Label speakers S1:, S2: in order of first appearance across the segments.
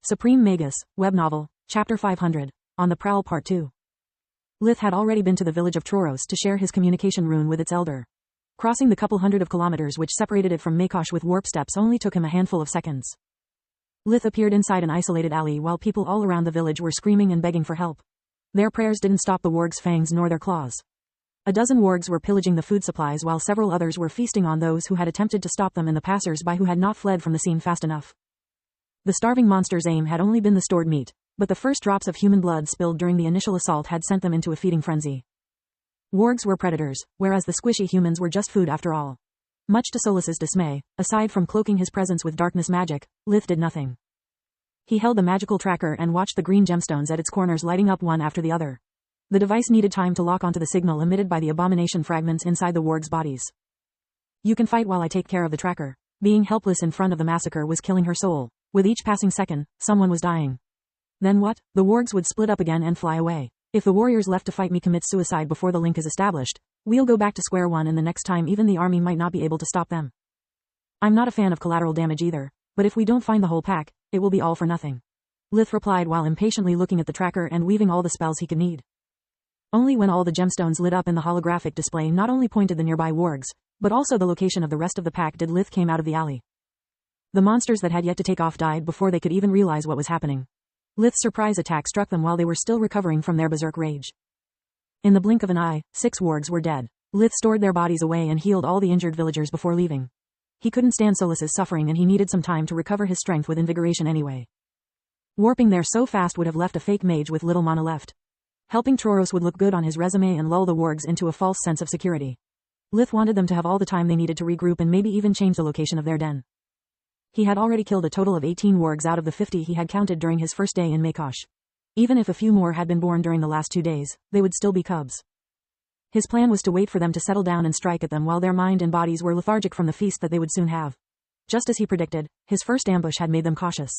S1: Supreme Magus, Web Novel, Chapter 500, On the Prowl Part 2. Lith had already been to the village of Troros to share his communication rune with its elder. Crossing the couple hundred of kilometers which separated it from Makosh with warp steps only took him a handful of seconds. Lith appeared inside an isolated alley while people all around the village were screaming and begging for help. Their prayers didn't stop the warg's fangs nor their claws. A dozen wargs were pillaging the food supplies while several others were feasting on those who had attempted to stop them and the passers-by who had not fled from the scene fast enough. The starving monster's aim had only been the stored meat, but the first drops of human blood spilled during the initial assault had sent them into a feeding frenzy. Wargs were predators, whereas the squishy humans were just food after all. Much to Solus's dismay, aside from cloaking his presence with darkness magic, Lith did nothing. He held the magical tracker and watched the green gemstones at its corners lighting up one after the other. The device needed time to lock onto the signal emitted by the abomination fragments inside the wargs' bodies. You can fight while I take care of the tracker. Being helpless in front of the massacre was killing her soul. With each passing second, someone was dying. Then what? The wargs would split up again and fly away. If the warriors left to fight me commit suicide before the link is established, we'll go back to square one and the next time even the army might not be able to stop them. I'm not a fan of collateral damage either, but if we don't find the whole pack, it will be all for nothing. Lith replied while impatiently looking at the tracker and weaving all the spells he could need. Only when all the gemstones lit up in the holographic display not only pointed the nearby wargs, but also the location of the rest of the pack did Lith came out of the alley. The monsters that had yet to take off died before they could even realize what was happening. Lith's surprise attack struck them while they were still recovering from their berserk rage. In the blink of an eye, 6 wargs were dead. Lith stored their bodies away and healed all the injured villagers before leaving. He couldn't stand Solus's suffering and he needed some time to recover his strength with invigoration anyway. Warping there so fast would have left a fake mage with little mana left. Helping Troros would look good on his resume and lull the wargs into a false sense of security. Lith wanted them to have all the time they needed to regroup and maybe even change the location of their den. He had already killed a total of 18 wargs out of the 50 he had counted during his first day in Makosh. Even if a few more had been born during the last 2 days, they would still be cubs. His plan was to wait for them to settle down and strike at them while their mind and bodies were lethargic from the feast that they would soon have. Just as he predicted, his first ambush had made them cautious.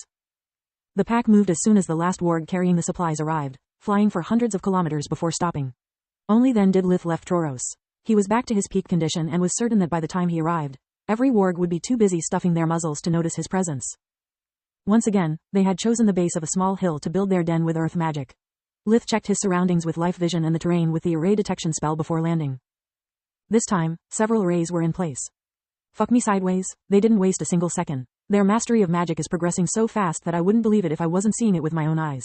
S1: The pack moved as soon as the last warg carrying the supplies arrived, flying for hundreds of kilometers before stopping. Only then did Lith left Troros. He was back to his peak condition and was certain that by the time he arrived, every warg would be too busy stuffing their muzzles to notice his presence. Once again, they had chosen the base of a small hill to build their den with earth magic. Lith checked his surroundings with life vision and the terrain with the array detection spell before landing. This time, several arrays were in place. Fuck me sideways, they didn't waste a single second. Their mastery of magic is progressing so fast that I wouldn't believe it if I wasn't seeing it with my own eyes.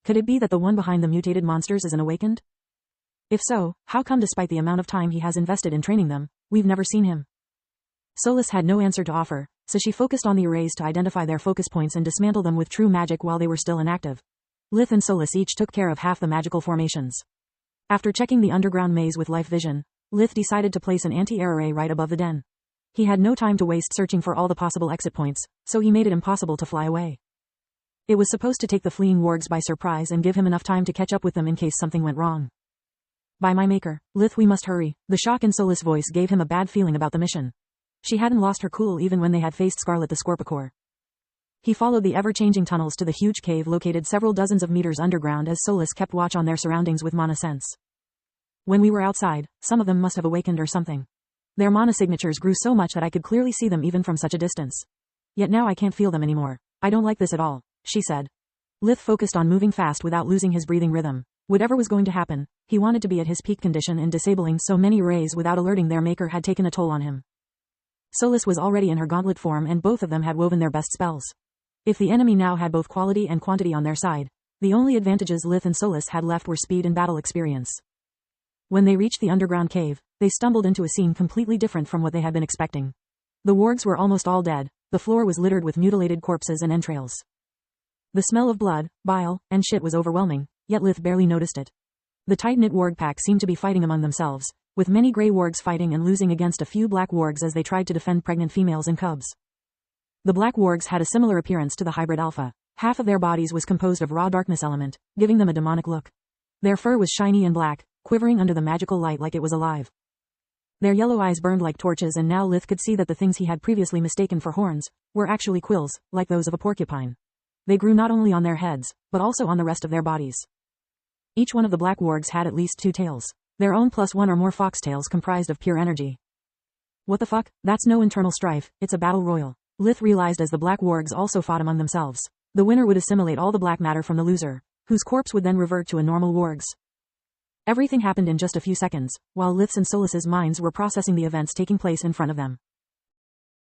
S1: Could it be that the one behind the mutated monsters is an awakened? If so, how come despite the amount of time he has invested in training them, we've never seen him? Solus had no answer to offer, so she focused on the arrays to identify their focus points and dismantle them with true magic while they were still inactive. Lith and Solus each took care of half the magical formations. After checking the underground maze with life vision, Lith decided to place an anti-air array right above the den. He had no time to waste searching for all the possible exit points, so he made it impossible to fly away. It was supposed to take the fleeing wargs by surprise and give him enough time to catch up with them in case something went wrong. By my maker, Lith, we must hurry. The shock in Solus' voice gave him a bad feeling about the mission. She hadn't lost her cool even when they had faced Scarlet the Scorpicore. He followed the ever-changing tunnels to the huge cave located several dozens of meters underground as Solus kept watch on their surroundings with mana sense. When we were outside, some of them must have awakened or something. Their mana signatures grew so much that I could clearly see them even from such a distance. Yet now I can't feel them anymore. I don't like this at all, she said. Lith focused on moving fast without losing his breathing rhythm. Whatever was going to happen, he wanted to be at his peak condition, and disabling so many arrays without alerting their maker had taken a toll on him. Solus was already in her gauntlet form and both of them had woven their best spells. If the enemy now had both quality and quantity on their side, the only advantages Lith and Solus had left were speed and battle experience. When they reached the underground cave, they stumbled into a scene completely different from what they had been expecting. The wargs were almost all dead, the floor was littered with mutilated corpses and entrails. The smell of blood, bile, and shit was overwhelming, yet Lith barely noticed it. The tight-knit warg pack seemed to be fighting among themselves, with many grey wargs fighting and losing against a few black wargs as they tried to defend pregnant females and cubs. The black wargs had a similar appearance to the hybrid alpha. Half of their bodies was composed of raw darkness element, giving them a demonic look. Their fur was shiny and black, quivering under the magical light like it was alive. Their yellow eyes burned like torches, and now Lith could see that the things he had previously mistaken for horns were actually quills, like those of a porcupine. They grew not only on their heads, but also on the rest of their bodies. Each one of the black wargs had at least 2 tails. Their own plus 1 or more foxtails comprised of pure energy. What the fuck? That's no internal strife, it's a battle royal. Lith realized as the black wargs also fought among themselves. The winner would assimilate all the black matter from the loser, whose corpse would then revert to a normal wargs. Everything happened in just a few seconds, while Lith's and Solis's minds were processing the events taking place in front of them.